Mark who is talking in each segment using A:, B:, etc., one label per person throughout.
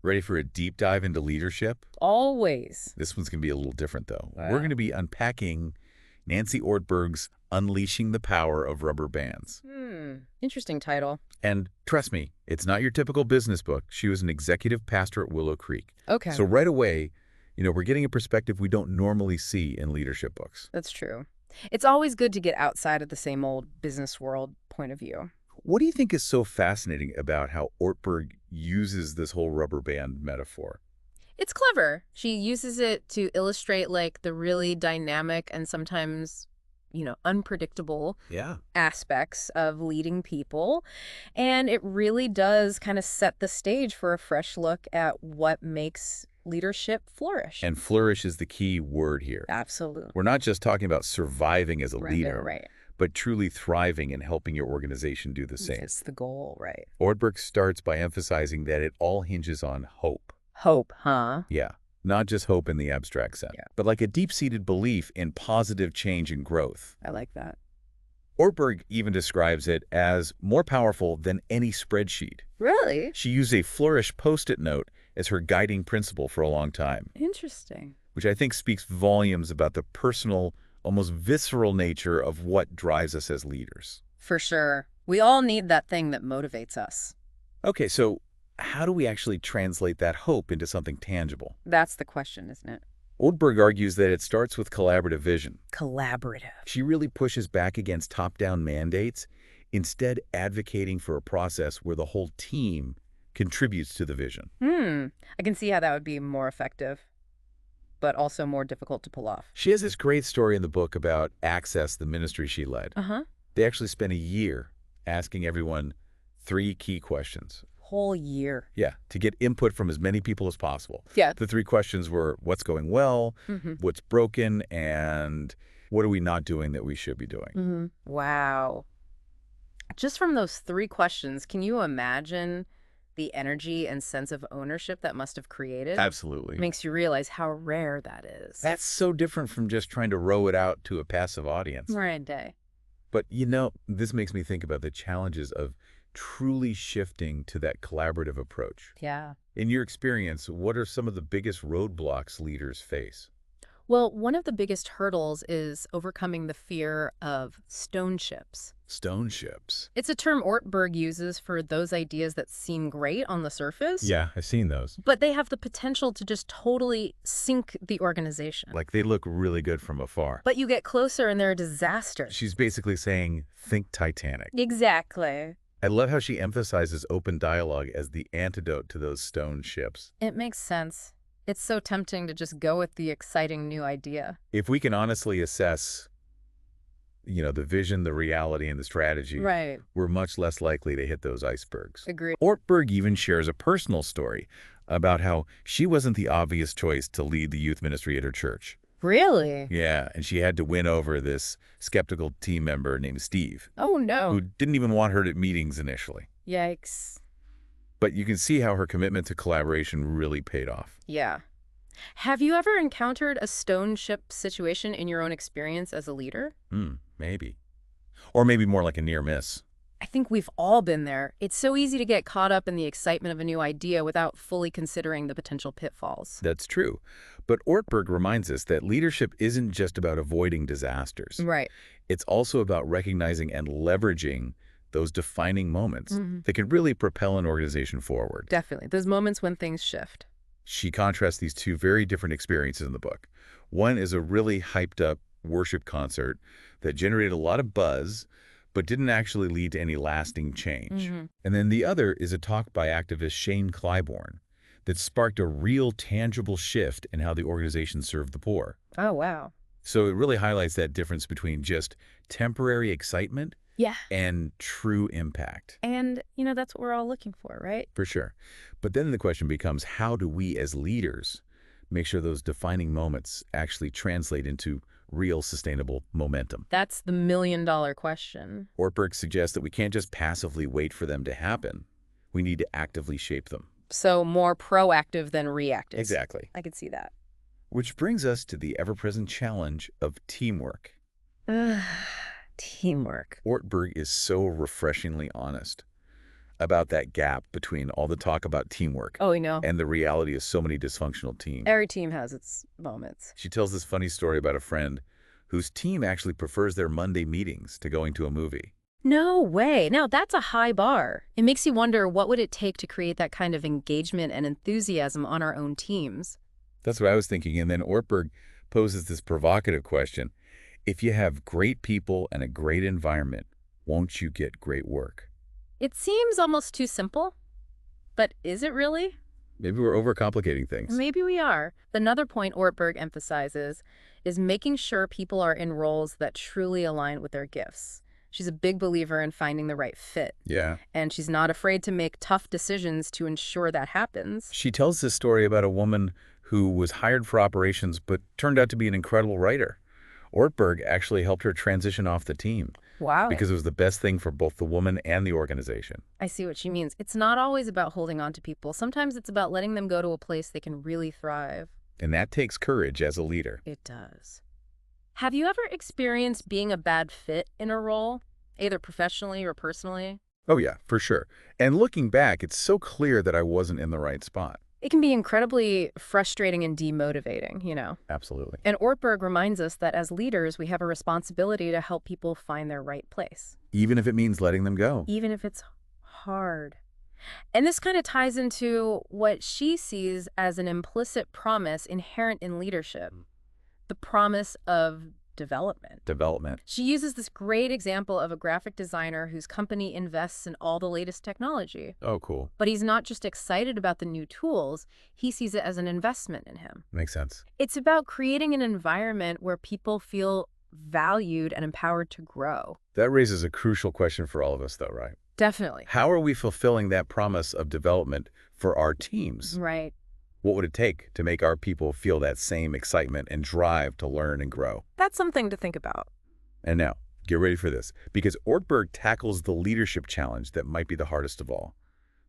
A: Ready for a deep dive into leadership?
B: Always.
A: This one's going to be a little different, though. We're
B: Wow.
A: going to be unpacking Nancy Ortberg's Unleashing the Power of Rubber Bands.
B: Interesting title.
A: And trust me, it's not your typical business book. She was an executive pastor at Willow Creek.
B: Okay.
A: So right away, we're getting a perspective we don't normally see in leadership books.
B: That's true. It's always good to get outside of the same old business world point of view.
A: What do you think is so fascinating about how Ortberg uses this whole rubber band metaphor?
B: It's clever. She uses it to illustrate like the really dynamic and sometimes, unpredictable
A: Yeah.
B: aspects of leading people. And it really does kind of set the stage for a fresh look at what makes leadership flourish.
A: And flourish is the key word here.
B: Absolutely.
A: We're not just talking about surviving as a leader,
B: Right.
A: but truly thriving and helping your organization do the same.
B: It's the goal, right?
A: Ortberg starts by emphasizing that it all hinges on hope.
B: Hope, huh?
A: Yeah, not just hope in the abstract sense,
B: Yeah.
A: but like a deep-seated belief in positive change and growth.
B: I like that.
A: Ortberg even describes it as more powerful than any spreadsheet.
B: Really?
A: She used a flourish Post-it note as her guiding principle for a long time,
B: Interesting.
A: which I think speaks volumes about the personal, almost visceral nature of what drives us as leaders.
B: For sure. We all need that thing that motivates us.
A: Okay, so how do we actually translate that hope into something tangible?
B: That's the question, isn't it?
A: Ortberg argues that it starts with collaborative vision.
B: Collaborative.
A: She really pushes back against top-down mandates, instead advocating for a process where the whole team contributes to the vision.
B: I can see how that would be more effective, but also more difficult to pull off.
A: She has this great story in the book about Access, the ministry she led.
B: Uh-huh.
A: They actually spent a year asking everyone 3 key questions.
B: Whole year.
A: Yeah, to get input from as many people as possible.
B: Yeah.
A: The 3 questions were, what's going well, what's broken, and what are we not doing that we should be doing?
B: Wow. Just from those 3 questions, can you imagine the energy and sense of ownership that must have created?
A: Absolutely.
B: Makes you realize how rare that is.
A: That's so different from just trying to row it out to a passive audience.
B: Right day.
A: But, this makes me think about the challenges of truly shifting to that collaborative approach.
B: Yeah.
A: In your experience, what are some of the biggest roadblocks leaders face?
B: Well, one of the biggest hurdles is overcoming the fear of stone ships.
A: Stone ships.
B: It's a term Ortberg uses for those ideas that seem great on the surface.
A: Yeah, I've seen those.
B: But they have the potential to just totally sink the organization.
A: Like they look really good from afar.
B: But you get closer and they're a disaster.
A: She's basically saying, think Titanic.
B: Exactly.
A: I love how she emphasizes open dialogue as the antidote to those stone ships.
B: It makes sense. It's so tempting to just go with the exciting new idea.
A: If we can honestly assess, the vision, the reality, and the strategy,
B: Right.
A: we're much less likely to hit those icebergs.
B: Agreed.
A: Ortberg even shares a personal story about how she wasn't the obvious choice to lead the youth ministry at her church.
B: Really?
A: Yeah, and she had to win over this skeptical team member named Steve,
B: Oh, no.
A: who didn't even want her at meetings initially.
B: Yikes.
A: But you can see how her commitment to collaboration really paid off.
B: Yeah. Have you ever encountered a stone ship situation in your own experience as a leader?
A: Maybe. Or maybe more like a near miss.
B: I think we've all been there. It's so easy to get caught up in the excitement of a new idea without fully considering the potential pitfalls.
A: That's true. But Ortberg reminds us that leadership isn't just about avoiding disasters.
B: Right.
A: It's also about recognizing and leveraging those defining moments that can really propel an organization forward.
B: Definitely. Those moments when things shift.
A: She contrasts these 2 very different experiences in the book. One is a really hyped-up worship concert that generated a lot of buzz, but didn't actually lead to any lasting change. And then the other is a talk by activist Shane Claiborne that sparked a real tangible shift in how the organization served the poor.
B: Oh, wow.
A: So it really highlights that difference between just temporary excitement
B: Yeah.
A: and true impact.
B: And, that's what we're all looking for, right?
A: For sure. But then the question becomes, how do we as leaders make sure those defining moments actually translate into real sustainable momentum?
B: That's the million-dollar question.
A: Ortberg suggests that we can't just passively wait for them to happen. We need to actively shape them.
B: So more proactive than reactive.
A: Exactly.
B: I could see that.
A: Which brings us to the ever-present challenge of teamwork.
B: Teamwork.
A: Ortberg is so refreshingly honest. about that gap between all the talk about teamwork
B: Oh, we know.
A: and the reality of so many dysfunctional teams.
B: Every team has its moments.
A: She tells this funny story about a friend whose team actually prefers their Monday meetings to going to a movie.
B: No way. Now, that's a high bar. It makes you wonder, what would it take to create that kind of engagement and enthusiasm on our own teams?
A: That's what I was thinking. And then Ortberg poses this provocative question. If you have great people and a great environment, won't you get great work?
B: It seems almost too simple, but is it really?
A: Maybe we're overcomplicating things.
B: Maybe we are. Another point Ortberg emphasizes is making sure people are in roles that truly align with their gifts. She's a big believer in finding the right fit,
A: Yeah.
B: and she's not afraid to make tough decisions to ensure that happens.
A: She tells this story about a woman who was hired for operations but turned out to be an incredible writer. Ortberg actually helped her transition off the team
B: Wow.
A: because it was the best thing for both the woman and the organization.
B: I see what she means. It's not always about holding on to people. Sometimes it's about letting them go to a place they can really thrive.
A: And that takes courage as a leader.
B: It does. Have you ever experienced being a bad fit in a role, either professionally or personally?
A: Oh yeah, for sure. And looking back, it's so clear that I wasn't in the right spot.
B: It can be incredibly frustrating and demotivating.
A: Absolutely.
B: And Ortberg reminds us that as leaders, we have a responsibility to help people find their right place,
A: Even if it means letting them go.
B: even if it's hard. And this kind of ties into what she sees as an implicit promise inherent in leadership, the promise of development.
A: Development.
B: She uses this great example of a graphic designer whose company invests in all the latest technology.
A: Oh, cool.
B: But he's not just excited about the new tools, he sees it as an investment in him.
A: Makes sense.
B: It's about creating an environment where people feel valued and empowered to grow.
A: That raises a crucial question for all of us, though, right?
B: Definitely.
A: How are we fulfilling that promise of development for our teams?
B: Right.
A: What would it take to make our people feel that same excitement and drive to learn and grow?
B: That's something to think about.
A: And now, get ready for this, because Ortberg tackles the leadership challenge that might be the hardest of all,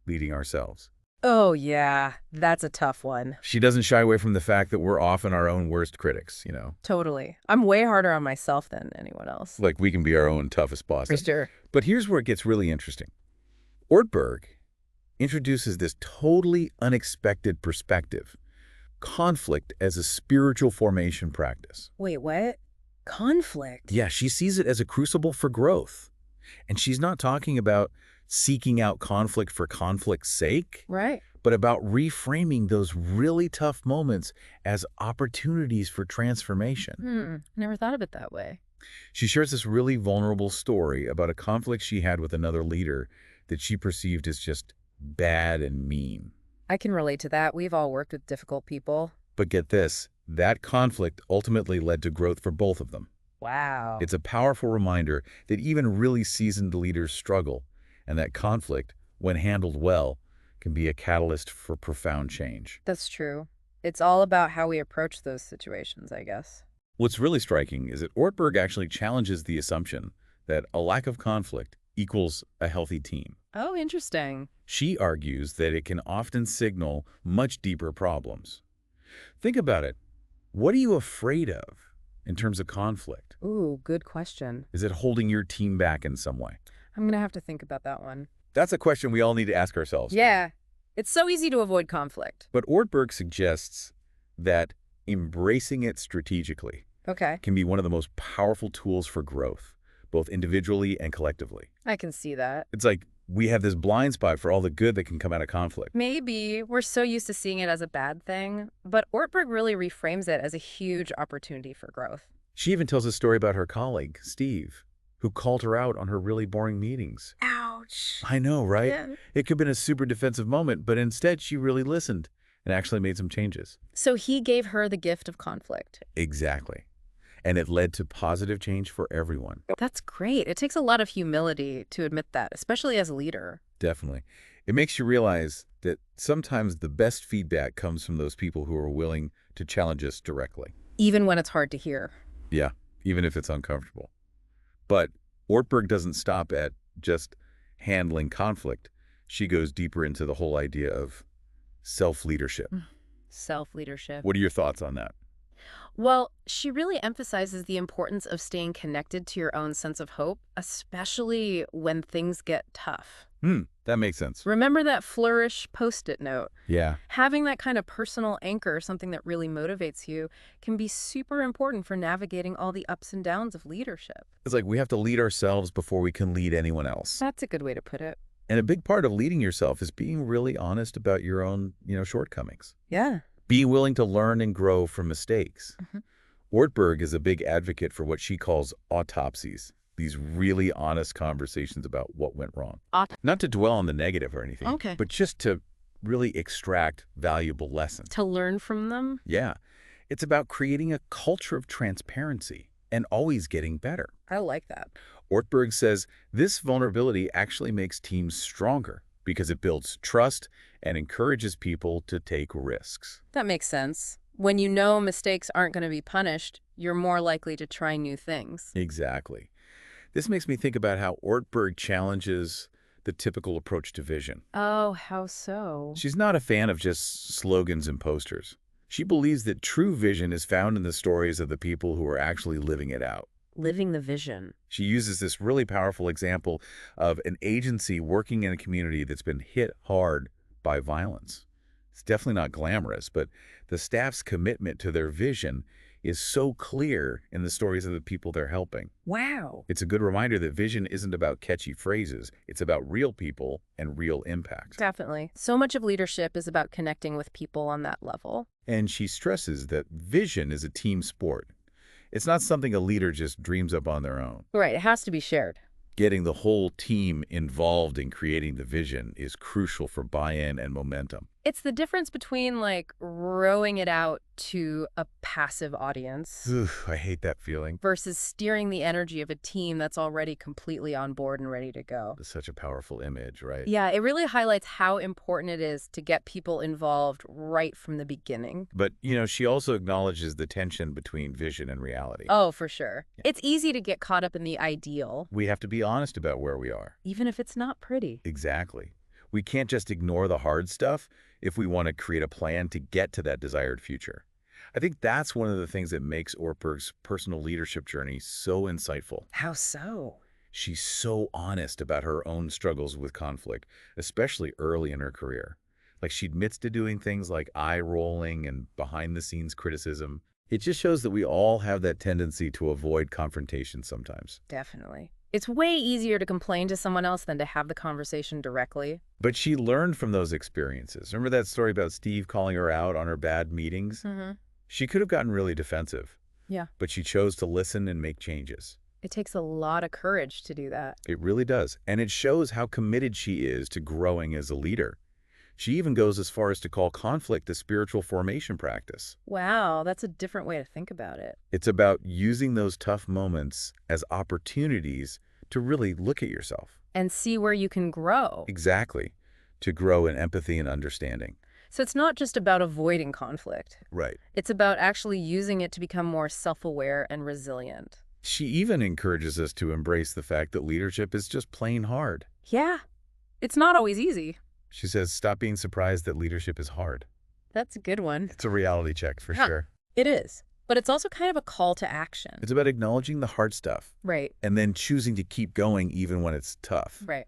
A: leading ourselves.
B: Oh, yeah. That's a tough one.
A: She doesn't shy away from the fact that we're often our own worst critics,
B: Totally. I'm way harder on myself than anyone else.
A: Like we can be our own toughest boss.
B: For sure.
A: But here's where it gets really interesting. Ortberg introduces this totally unexpected perspective, conflict as a spiritual formation practice.
B: Wait, what? Conflict?
A: Yeah, she sees it as a crucible for growth. And she's not talking about seeking out conflict for conflict's sake,
B: Right.
A: but about reframing those really tough moments as opportunities for transformation.
B: Never thought of it that way.
A: She shares this really vulnerable story about a conflict she had with another leader that she perceived as just bad and mean.
B: I can relate to that. We've all worked with difficult people.
A: But get this, that conflict ultimately led to growth for both of them.
B: Wow.
A: It's a powerful reminder that even really seasoned leaders struggle, and that conflict, when handled well, can be a catalyst for profound change.
B: That's true. It's all about how we approach those situations, I guess.
A: What's really striking is that Ortberg actually challenges the assumption that a lack of conflict equals a healthy team.
B: Oh, interesting.
A: She argues that it can often signal much deeper problems. Think about it. What are you afraid of in terms of conflict?
B: Ooh, good question.
A: Is it holding your team back in some way?
B: I'm going to have to think about that one.
A: That's a question we all need to ask ourselves.
B: Yeah. It's so easy to avoid conflict.
A: But Ortberg suggests that embracing it strategically
B: Okay.
A: can be one of the most powerful tools for growth, both individually and collectively.
B: I can see that.
A: It's like we have this blind spot for all the good that can come out of conflict.
B: Maybe we're so used to seeing it as a bad thing, but Ortberg really reframes it as a huge opportunity for growth.
A: She even tells a story about her colleague, Steve, who called her out on her really boring meetings.
B: Ouch.
A: I know, right?
B: Yeah.
A: It could have been a super defensive moment, but instead she really listened and actually made some changes.
B: So he gave her the gift of conflict.
A: Exactly. And it led to positive change for everyone.
B: That's great. It takes a lot of humility to admit that, especially as a leader.
A: Definitely. It makes you realize that sometimes the best feedback comes from those people who are willing to challenge us directly.
B: Even when it's hard to hear.
A: Yeah, even if it's uncomfortable. But Ortberg doesn't stop at just handling conflict. She goes deeper into the whole idea of self-leadership.
B: Self-leadership.
A: What are your thoughts on that?
B: Well, she really emphasizes the importance of staying connected to your own sense of hope, especially when things get tough.
A: That makes sense.
B: Remember that flourish post-it note?
A: Yeah.
B: Having that kind of personal anchor, something that really motivates you, can be super important for navigating all the ups and downs of leadership.
A: It's like we have to lead ourselves before we can lead anyone else.
B: That's a good way to put it.
A: And a big part of leading yourself is being really honest about your own, shortcomings.
B: Yeah.
A: Being willing to learn and grow from mistakes.
B: Mhm.
A: Ortberg is a big advocate for what she calls autopsies, these really honest conversations about what went wrong. Not to dwell on the negative or anything,
B: Okay.
A: but just to really extract valuable lessons.
B: To learn from them?
A: Yeah, it's about creating a culture of transparency and always getting better.
B: I like that.
A: Ortberg says this vulnerability actually makes teams stronger because it builds trust and encourages people to take risks.
B: That makes sense. When you know mistakes aren't going to be punished, you're more likely to try new things.
A: Exactly. This makes me think about how Ortberg challenges the typical approach to vision.
B: Oh, how so?
A: She's not a fan of just slogans and posters. She believes that true vision is found in the stories of the people who are actually living it out.
B: Living the vision.
A: She uses this really powerful example of an agency working in a community that's been hit hard by violence. It's definitely not glamorous, but the staff's commitment to their vision is so clear in the stories of the people they're helping.
B: Wow.
A: It's a good reminder that vision isn't about catchy phrases. It's about real people and real impact.
B: Definitely. So much of leadership is about connecting with people on that level.
A: And she stresses that vision is a team sport. It's not something a leader just dreams up on their own.
B: Right, it has to be shared.
A: Getting the whole team involved in creating the vision is crucial for buy-in and momentum.
B: It's the difference between, like, rowing it out to a passive audience
A: Ugh, I hate that feeling.
B: versus steering the energy of a team that's already completely on board and ready to go.
A: It's such a powerful image, right?
B: Yeah, it really highlights how important it is to get people involved right from the beginning.
A: But, she also acknowledges the tension between vision and reality.
B: Oh, for sure.
A: Yeah.
B: It's easy to get caught up in the ideal,
A: We have to be honest about where we are.
B: even if it's not pretty.
A: Exactly. We can't just ignore the hard stuff if we want to create a plan to get to that desired future. I think that's one of the things that makes Ortberg's personal leadership journey so insightful.
B: How so?
A: She's so honest about her own struggles with conflict, especially early in her career. Like she admits to doing things like eye-rolling and behind-the-scenes criticism. It just shows that we all have that tendency to avoid confrontation sometimes.
B: Definitely. It's way easier to complain to someone else than to have the conversation directly.
A: But she learned from those experiences. Remember that story about Steve calling her out on her bad meetings?
B: Mm-hmm.
A: She could have gotten really defensive,
B: Yeah.
A: but she chose to listen and make changes.
B: It takes a lot of courage to do that.
A: It really does. And it shows how committed she is to growing as a leader. She even goes as far as to call conflict a spiritual formation practice.
B: Wow, that's a different way to think about it.
A: It's about using those tough moments as opportunities to really look at yourself.
B: And see where you can grow.
A: Exactly. To grow in empathy and understanding.
B: So it's not just about avoiding conflict.
A: Right.
B: It's about actually using it to become more self-aware and resilient.
A: She even encourages us to embrace the fact that leadership is just plain hard.
B: Yeah, it's not always easy.
A: She says, stop being surprised that leadership is hard.
B: That's a good one.
A: It's a reality check for
B: Huh.
A: sure.
B: It is. But it's also kind of a call to action.
A: It's about acknowledging the hard stuff
B: Right,
A: and then choosing to keep going even when it's tough.
B: right.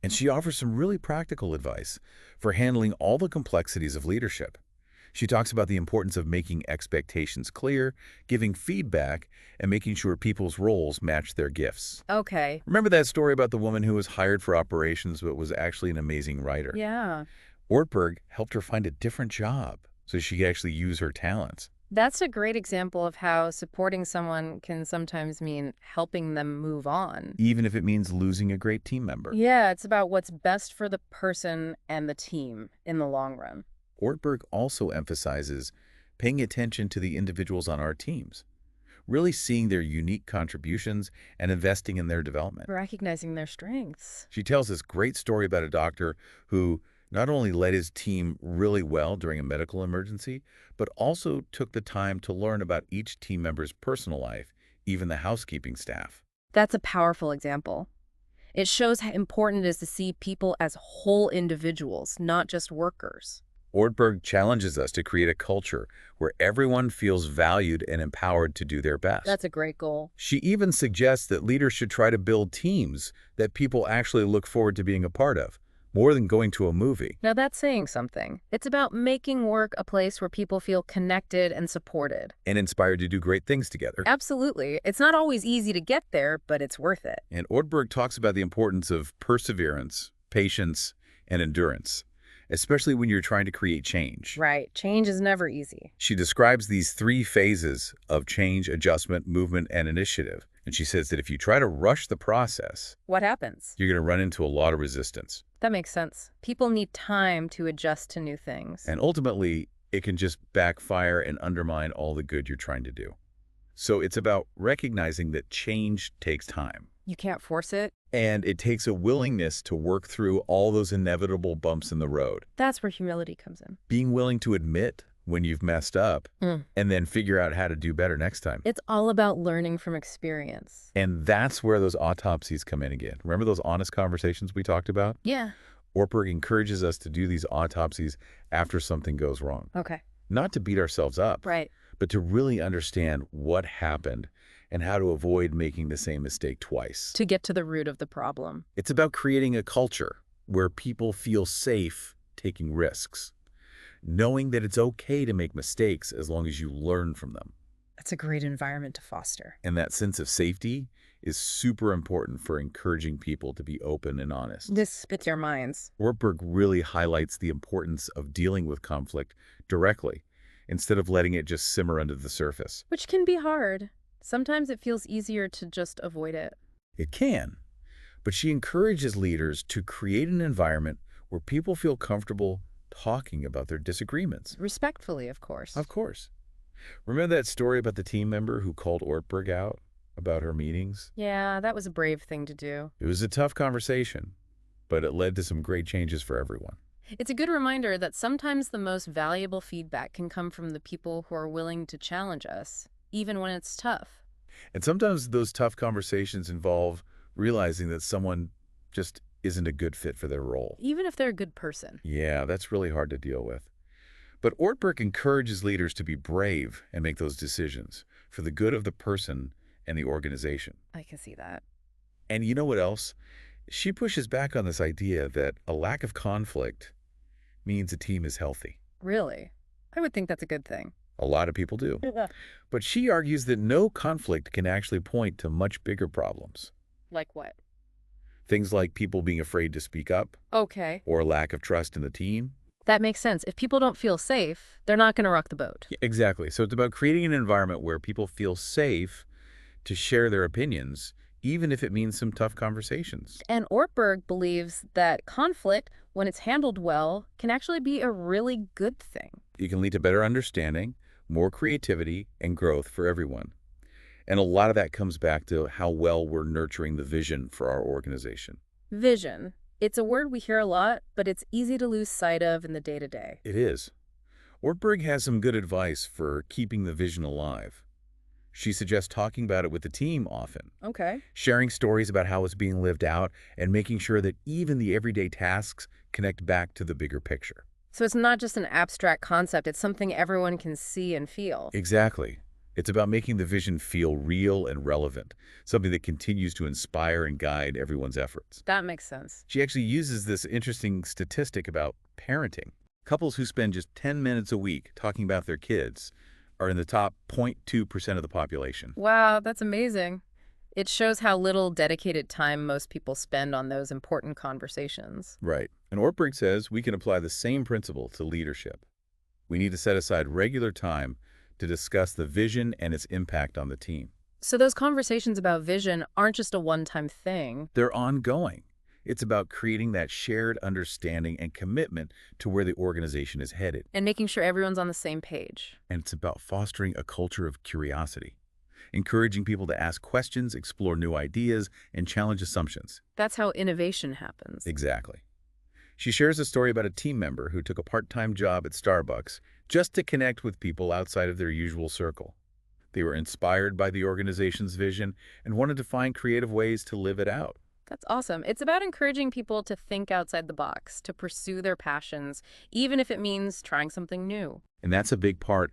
A: And she offers some really practical advice for handling all the complexities of leadership. She talks about the importance of making expectations clear, giving feedback, and making sure people's roles match their gifts.
B: Okay.
A: Remember that story about the woman who was hired for operations but was actually an amazing writer?
B: Yeah.
A: Ortberg helped her find a different job so she could actually use her talents.
B: That's a great example of how supporting someone can sometimes mean helping them move on.
A: Even if it means losing a great team member.
B: Yeah, it's about what's best for the person and the team in the long run.
A: Ortberg also emphasizes paying attention to the individuals on our teams, really seeing their unique contributions and investing in their development.
B: Recognizing their strengths.
A: She tells this great story about a doctor who not only led his team really well during a medical emergency, but also took the time to learn about each team member's personal life, even the housekeeping staff.
B: That's a powerful example. It shows how important it is to see people as whole individuals, not just workers.
A: Ortberg challenges us to create a culture where everyone feels valued and empowered to do their best.
B: That's a great goal.
A: She even suggests that leaders should try to build teams that people actually look forward to being a part of, more than going to a movie.
B: Now that's saying something. It's about making work a place where people feel connected and supported.
A: And inspired to do great things together.
B: Absolutely. It's not always easy to get there, but it's worth it.
A: And Ortberg talks about the importance of perseverance, patience, and endurance, especially when you're trying to create change.
B: Right. Change is never easy.
A: She describes these three phases of change, adjustment, movement, and initiative. And she says that if you try to rush the process,
B: What happens?
A: you're going to run into a lot of resistance.
B: That makes sense. People need time to adjust to new things.
A: And ultimately, it can just backfire and undermine all the good you're trying to do. So it's about recognizing that change takes time.
B: You can't force it.
A: And it takes a willingness to work through all those inevitable bumps in the road.
B: That's where humility comes in.
A: Being willing to admit when you've messed up
B: Mm.
A: and then figure out how to do better next time.
B: It's all about learning from experience.
A: And that's where those autopsies come in again. Remember those honest conversations we talked about?
B: Yeah.
A: Ortberg encourages us to do these autopsies after something goes wrong.
B: Okay.
A: Not to beat ourselves up,
B: Right.
A: but to really understand what happened and how to avoid making the same mistake twice.
B: To get to the root of the problem.
A: It's about creating a culture where people feel safe taking risks, knowing that it's okay to make mistakes as long as you learn from them.
B: That's a great environment to foster.
A: And that sense of safety is super important for encouraging people to be open and honest.
B: This spits your minds.
A: Ortberg really highlights the importance of dealing with conflict directly instead of letting it just simmer under the surface.
B: Which can be hard. Sometimes it feels easier to just avoid it.
A: It can, but she encourages leaders to create an environment where people feel comfortable talking about their disagreements.
B: Respectfully, of course.
A: Of course. Remember that story about the team member who called Ortberg out about her meetings?
B: Yeah, that was a brave thing to do.
A: It was a tough conversation, but it led to some great changes for everyone.
B: It's a good reminder that sometimes the most valuable feedback can come from the people who are willing to challenge us, even when it's tough.
A: And sometimes those tough conversations involve realizing that someone just isn't a good fit for their role.
B: Even if they're a good person.
A: Yeah, that's really hard to deal with. But Ortberg encourages leaders to be brave and make those decisions for the good of the person and the organization.
B: I can see that.
A: And you know what else? She pushes back on this idea that a lack of conflict means a team is healthy.
B: Really? I would think that's a good thing.
A: A lot of people do. But she argues that no conflict can actually point to much bigger problems.
B: Like what?
A: Things like people being afraid to speak up
B: Okay.
A: or a lack of trust in the team.
B: That makes sense. If people don't feel safe, they're not going to rock the boat.
A: Yeah, exactly. So it's about creating an environment where people feel safe to share their opinions, even if it means some tough conversations.
B: And Ortberg believes that conflict, when it's handled well, can actually be a really good thing.
A: It can lead to better understanding, more creativity, and growth for everyone. And a lot of that comes back to how well we're nurturing the vision for our organization.
B: Vision. It's a word we hear a lot, but it's easy to lose sight of in the day-to-day.
A: It is. Ortberg has some good advice for keeping the vision alive. She suggests talking about it with the team often,
B: Okay.
A: sharing stories about how it's being lived out, and making sure that even the everyday tasks connect back to the bigger picture.
B: So it's not just an abstract concept, it's something everyone can see and feel.
A: Exactly. It's about making the vision feel real and relevant, something that continues to inspire and guide everyone's efforts.
B: That makes sense.
A: She actually uses this interesting statistic about parenting. Couples who spend just 10 minutes a week talking about their kids are in the top 0.2% of the population.
B: Wow, that's amazing. It shows how little dedicated time most people spend on those important conversations.
A: Right. And Ortberg says we can apply the same principle to leadership. We need to set aside regular time to discuss the vision and its impact on the team.
B: So those conversations about vision aren't just a one-time thing.
A: They're ongoing. It's about creating that shared understanding and commitment to where the organization is headed.
B: And making sure everyone's on the same page.
A: And it's about fostering a culture of curiosity, encouraging people to ask questions, explore new ideas, and challenge assumptions.
B: That's how innovation happens.
A: Exactly. She shares a story about a team member who took a part-time job at Starbucks just to connect with people outside of their usual circle. They were inspired by the organization's vision and wanted to find creative ways to live it out.
B: That's awesome. It's about encouraging people to think outside the box, to pursue their passions, even if it means trying something new.
A: And that's a big part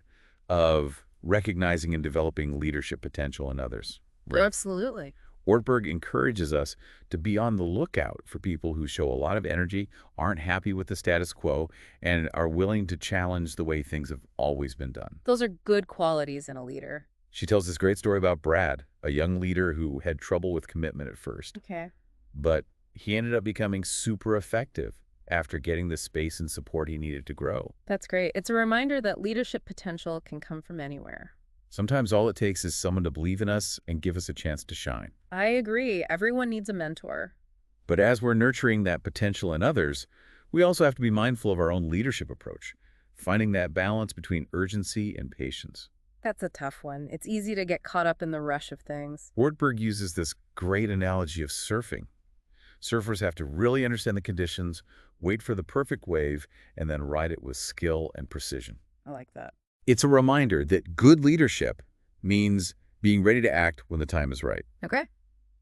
A: of recognizing and developing leadership potential in others. Right.
B: Absolutely.
A: Ortberg encourages us to be on the lookout for people who show a lot of energy, aren't happy with the status quo, and are willing to challenge the way things have always been done.
B: Those are good qualities in a leader.
A: She tells this great story about Brad, a young leader who had trouble with commitment at first,
B: Okay.
A: but he ended up becoming super effective after getting the space and support he needed to grow.
B: That's great. It's a reminder that leadership potential can come from anywhere.
A: Sometimes all it takes is someone to believe in us and give us a chance to shine.
B: I agree. Everyone needs a mentor.
A: But as we're nurturing that potential in others, we also have to be mindful of our own leadership approach, finding that balance between urgency and patience.
B: That's a tough one. It's easy to get caught up in the rush of things.
A: Ortberg uses this great analogy of surfing. Surfers have to really understand the conditions, wait for the perfect wave, and then ride it with skill and precision.
B: I like that.
A: It's a reminder that good leadership means being ready to act when the time is right,
B: Okay.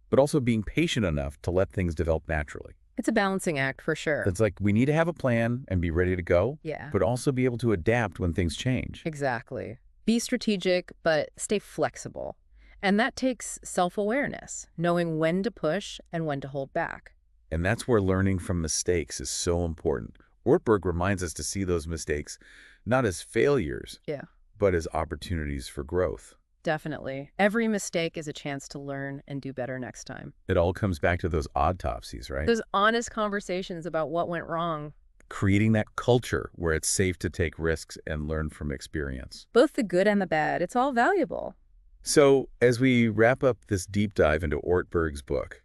A: but also being patient enough to let things develop naturally.
B: It's a balancing act for sure.
A: It's like we need to have a plan and be ready to go,
B: Yeah,
A: but also be able to adapt when things change.
B: exactly. Be strategic, but stay flexible. And that takes self-awareness, knowing when to push and when to hold back.
A: And that's where learning from mistakes is so important. Ortberg reminds us to see those mistakes not as failures,
B: Yeah,
A: but as opportunities for growth.
B: definitely. Every mistake is a chance to learn and do better next time.
A: It all comes back to those autopsies, right?
B: Those honest conversations about what went wrong,
A: Creating that culture where it's safe to take risks and learn from experience.
B: both the good and the bad, it's all valuable.
A: So, as we wrap up this deep dive into Ortberg's book,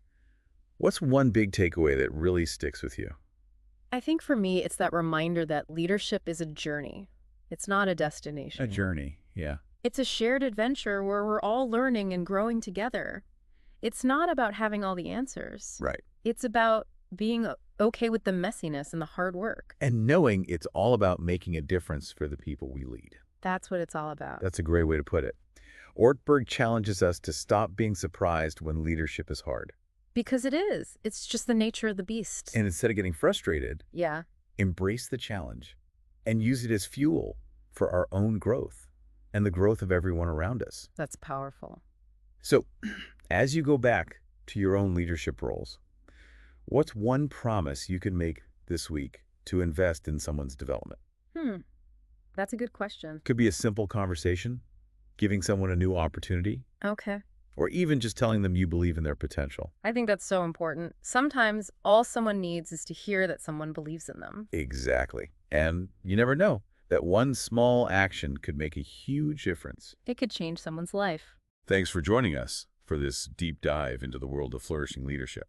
A: what's one big takeaway that really sticks with you?
B: I think for me, it's that reminder that leadership is a journey. It's not a
A: A
B: destination.
A: journey, yeah.
B: It's a shared adventure where we're all learning and growing together. It's not about having all the answers.
A: Right.
B: It's about being okay with the messiness and the hard work.
A: And knowing it's all about making a difference for the people we lead.
B: That's what it's all about.
A: That's a great way to put it. Ortberg challenges us to stop being surprised when leadership is hard.
B: Because it is. It's just the nature of the beast.
A: And instead of getting frustrated,
B: Yeah,
A: embrace the challenge and use it as fuel for our own growth and the growth of everyone around us.
B: that's powerful.
A: So, as you go back to your own leadership roles, what's one promise you can make this week to invest in someone's development?
B: That's a good question.
A: Could be a simple conversation, giving someone a new opportunity,
B: Okay.
A: or even just telling them you believe in their potential.
B: I think that's so important. Sometimes all someone needs is to hear that someone believes in them.
A: Exactly. And you never know, that one small action could make a huge difference.
B: It could change someone's life.
A: Thanks for joining us for this deep dive into the world of flourishing leadership.